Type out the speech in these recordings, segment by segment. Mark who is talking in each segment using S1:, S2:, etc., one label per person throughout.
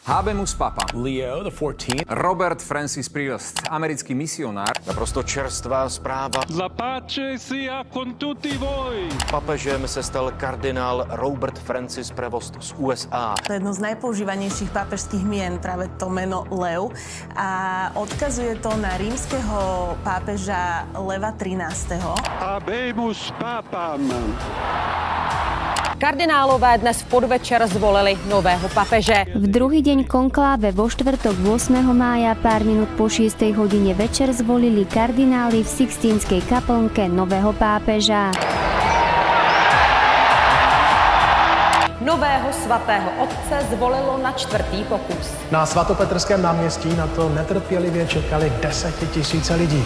S1: Habemus Papa.
S2: Leo XIV.
S1: Robert Francis Prevost, americký misionár.
S3: Naprosto čerstvá zpráva.
S4: La pace sia con tutti voi.
S3: Papežem se stal kardinál Robert Francis Prevost z USA.
S5: To je jedno z najpoužívanejších pápežských mien, práve to meno Lev. A odkazuje to na rímskeho pápeža Leva XIII.
S4: Habemus Papam.
S6: Kardinálové dnes v podvečer zvolili nového papeže.
S7: V druhý deň konkláve vo štvrtok 8. mája pár minút po 6. hodine večer zvolili kardináli v Sixtínskej kaplnke nového pápeža.
S6: Nového svatého otce zvolilo na čtvrtý pokus.
S2: Na svatopetrském náměstí na to netrpělivě čekali 10 000 lidí.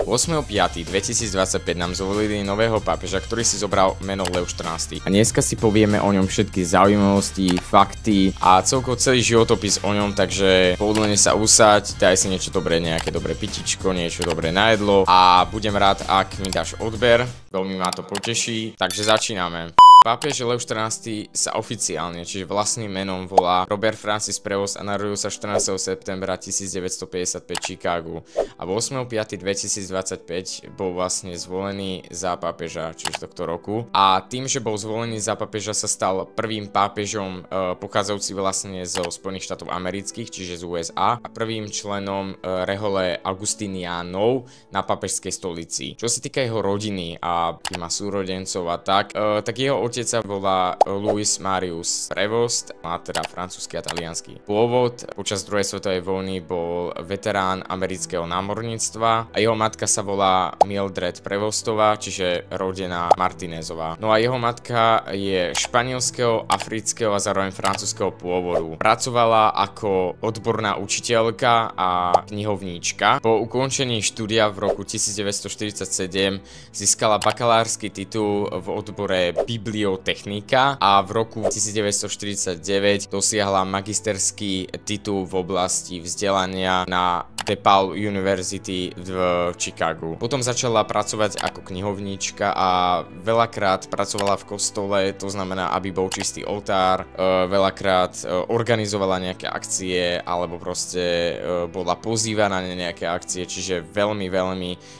S8: 8.5.2025 nám zvolili nového pápeža, ktorý si zobral meno Leo XIV. A dneska si povieme o ňom všetky zaujímavosti, fakty a celkovo celý životopis o ňom, takže pohodlne sa usaď, daj si niečo dobré, nejaké dobré pitičko, niečo dobré na jedlo a budem rád, ak mi dáš odber, veľmi ma to poteší, takže začíname. Pápež Leo XIV sa oficiálne, čiže vlastným menom volá Robert Francis Prevost a narodil sa 14. septembra 1955 v Chicagu a 8.5.2025 bol vlastne zvolený za pápeža, čiže tohto roku. A tým, že bol zvolený za pápeža, sa stal prvým pápežom pochádzajúci vlastne zo Spojených štátov amerických, čiže z USA a prvým členom rehole Augustiniánov na pápežskej stolici. Čo sa týka jeho rodiny a má súrodencov a tak jeho otec sa volá Louis Marius Prevost, má teda francúzsky a taliansky pôvod. Počas druhej svetovej vojny bol veterán amerického námorníctva a jeho matka sa volá Mildred Prevostová, čiže rodená Martinezová. No a jeho matka je španielského, afrického a zároveň francúzskeho pôvodu. Pracovala ako odborná učiteľka a knihovníčka. Po ukončení štúdia v roku 1947 získala bakalársky titul v odbore bibliotechnika a v roku 1949 dosiahla magisterský titul v oblasti vzdelania na DePaul University v Chicagu. Potom začala pracovať ako knihovníčka a veľakrát pracovala v kostole, to znamená, aby bol čistý oltár, veľakrát organizovala nejaké akcie alebo proste bola pozývaná na nejaké akcie, čiže veľmi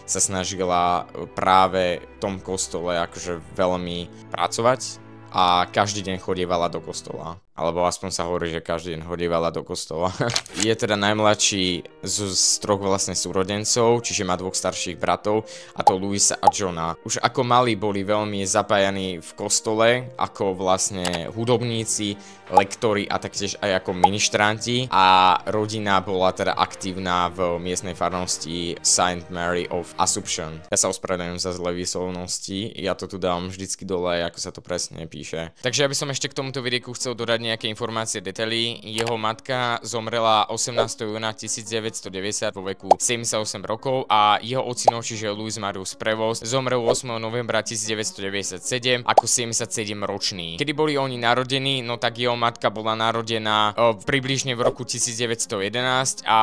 S8: sa snažila práve v tom kostole akože veľmi pracovať a každý deň chodievala do kostola. Alebo aspoň sa hovorí, že každý deň chodievala do kostola. Je teda najmladší z troch vlastne súrodencov, čiže má dvoch starších bratov, a to Louisa a Johna. Už ako malí boli veľmi zapájani v kostole, ako vlastne hudobníci, lektori a taktiež aj ako ministranti. A rodina bola teda aktívna v miestnej farnosti St. Mary of Assumption. Ja sa ospravedlňujem za zlé výslovnosti, ja to tu dám vždycky dole, ako sa to presne píše. Takže ja by som ešte k tomuto videu chcel dodať nejaké informácie, detaily. Jeho matka zomrela 18. júna 1990 vo veku 78 rokov a jeho ocino, čiže Louis Marius Prevost, zomrel 8. novembra 1997 ako 77 ročný. Kedy boli oni narodení, no tak jeho matka bola narodená približne v roku 1911 a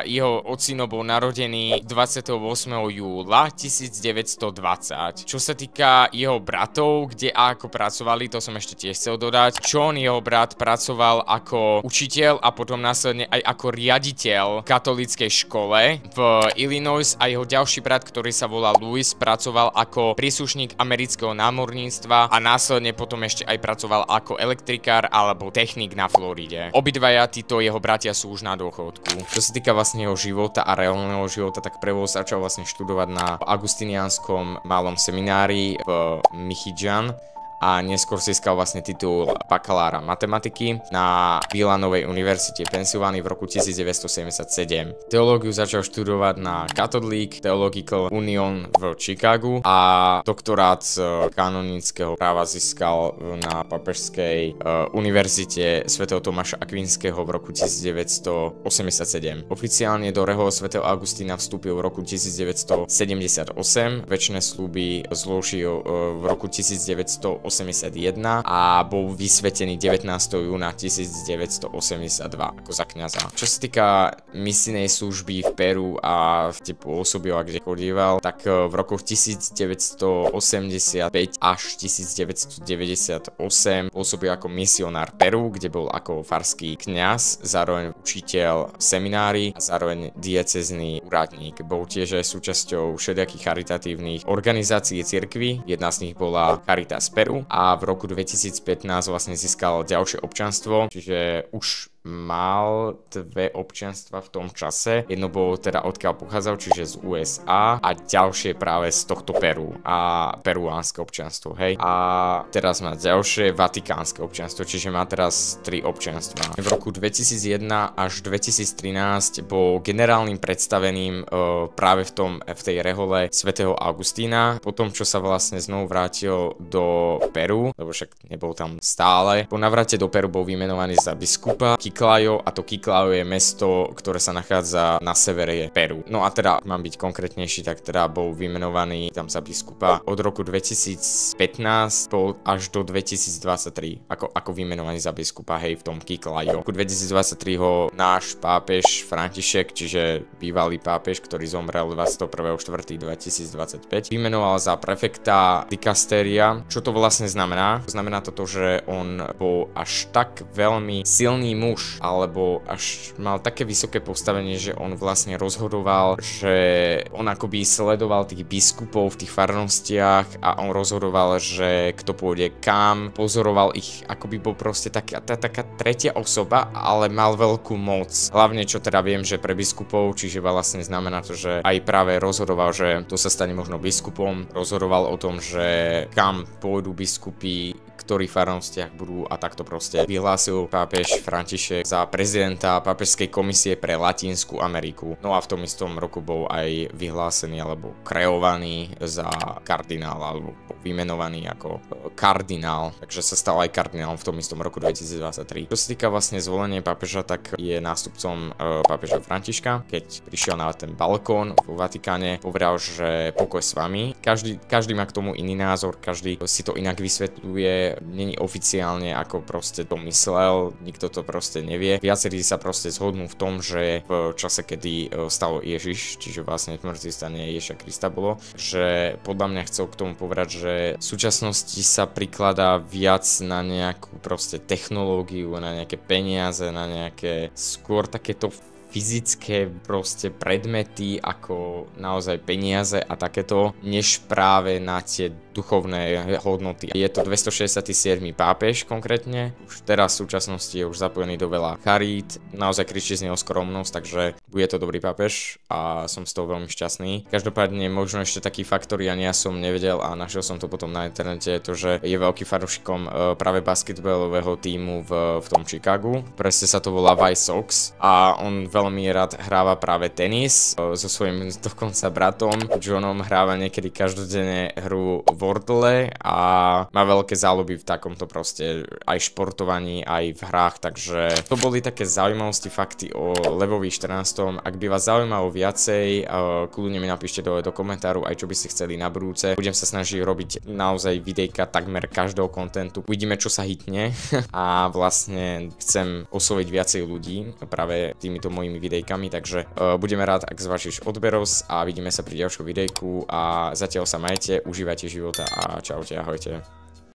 S8: jeho ocino bol narodený 28. júla 1920. Čo sa týka jeho bratov, kde a ako pracovali, to som ešte tiež chcel dodať. John, jeho brat, pracoval ako učiteľ a potom následne aj ako riaditeľ v katolíckej škole v Illinois a jeho ďalší brat, ktorý sa volá Louis, pracoval ako príslušník amerického námorníctva a následne potom ešte aj pracoval ako elektrikár alebo technik na Floride. Obidvaja títo jeho bratia sú už na dôchodku. Čo sa týka vlastne jeho života a reálneho života, tak Prevost začal vlastne študovať na Augustinianskom malom seminári v Michigan a neskôr získal vlastne titul bakalára matematiky na Villanovej univerzite Pensylvánii v roku 1977. Teológiu začal študovať na Catholic Theological Union v Chicagu a doktorát z kanonického práva získal na Papežskej univerzite svätého Tomáša Akvinského v roku 1987. Oficiálne do rehole svätého Augustína vstúpil v roku 1978, večné sľuby zložil v roku 1980 1981 a bol vysvetený 19. júna 1982 ako za kňaza. Čo sa týka misijnej služby v Peru a kde pôsobil a kde chodíval, tak v rokoch 1985 až 1998 pôsobil ako misionár Peru, kde bol ako farský kňaz, zároveň učiteľ v seminári a zároveň diecézny úradník. Bol tiež súčasťou všelijakých charitatívnych organizácií cirkvi, jedna z nich bola Caritas Peru a v roku 2015 vlastne získal ďalšie občianstvo, čiže už mal dve občianstva v tom čase. Jedno bolo teda odkiaľ pochádzal, čiže z USA a ďalšie práve z tohto Peru a peruánske občianstvo, hej. A teraz má ďalšie vatikánske občianstvo, čiže má teraz 3 občianstva. V roku 2001 až 2013 bol generálnym predstaveným práve v tej rehole svätého Augustína. Potom, čo sa vlastne znovu vrátil do Peru, lebo však nebol tam stále, po navrate do Peru bol vymenovaný za biskupa Chiclayo a to Chiclayo je mesto, ktoré sa nachádza na severe Peru. No a teda, mám byť konkrétnejší, tak teda bol vymenovaný tam za biskupa od roku 2015 až do 2023 ako vymenovaný za biskupa, hej, v tom Chiclayo. V roku 2023 ho náš pápež František, čiže bývalý pápež, ktorý zomrel 21.4.2025, vymenoval za prefekta dikasteria. Čo to vlastne znamená? Znamená to, že on bol až tak veľmi silný muž, alebo až mal také vysoké postavenie, že on vlastne rozhodoval, že on akoby sledoval tých biskupov v tých farnostiach a on rozhodoval, že kto pôjde kam, pozoroval ich, akoby bol proste taká tretia osoba, ale mal veľkú moc. Hlavne čo teda viem, že pre biskupov, čiže vlastne znamená to, že aj práve rozhodoval, že to sa stane možno biskupom, rozhodoval o tom, že kam pôjdu biskupy, ktorí farnostiach budú a takto proste vyhlásil pápež František za prezidenta pápežskej komisie pre Latinskú Ameriku. No a v tom istom roku bol aj vyhlásený alebo kreovaný za kardinála alebo vymenovaný ako kardinál, takže sa stal aj kardinálom v tom istom roku 2023. Čo sa týka vlastne zvolenia pápeža, tak je nástupcom pápeža Františka. Keď prišiel na ten balkón vo Vatikáne, povedal, že pokoj s vami. Každý má k tomu iný názor, každý si to inak vysvetľuje, není oficiálne ako proste to myslel, nikto to proste nevie. Viacerí sa proste zhodnú v tom, že v čase, kedy stal Ježiš, čiže vlastne mŕtvy stane Ježiša Krista bolo, že podľa mňa chcel k tomu povedať, že v súčasnosti sa prikladá viac na nejakú proste technológiu, na nejaké peniaze, na nejaké skôr takéto fyzické proste predmety ako naozaj peniaze a takéto, než práve na tie duchovné hodnoty. Je to 267. pápež konkrétne, už teraz v súčasnosti je už zapojený do veľa charít, naozaj kričí z neho skromnosť, takže bude to dobrý pápež a som z toho veľmi šťastný. Každopádne možno ešte taký faktor, ja som nevedel a našiel som to potom na internete, to, že je veľký fanúšikom práve basketbalového tímu v tom Chicagu, presne sa to volá White Sox a on veľmi rád hráva práve tenis so svojím dokonca bratom Johnom, hráva niekedy každodenne hru Wordle a má veľké záľuby v takomto proste aj športovaní, aj v hrách, takže to boli také zaujímavosti, fakty o Levovi 14. Ak by vás zaujímalo viacej, kľudne mi napíšte do komentáru aj čo by ste chceli na budúce. Budem sa snažiť robiť naozaj videjka takmer každého kontentu. Uvidíme, čo sa hitne a vlastne chcem osloviť viacej ľudí práve týmito mojimi videjkami, takže budeme rád, ak zvažíš odberos a vidíme sa pri ďalšom videjku a zatiaľ sa majte, užívajte života a čaute, ahojte.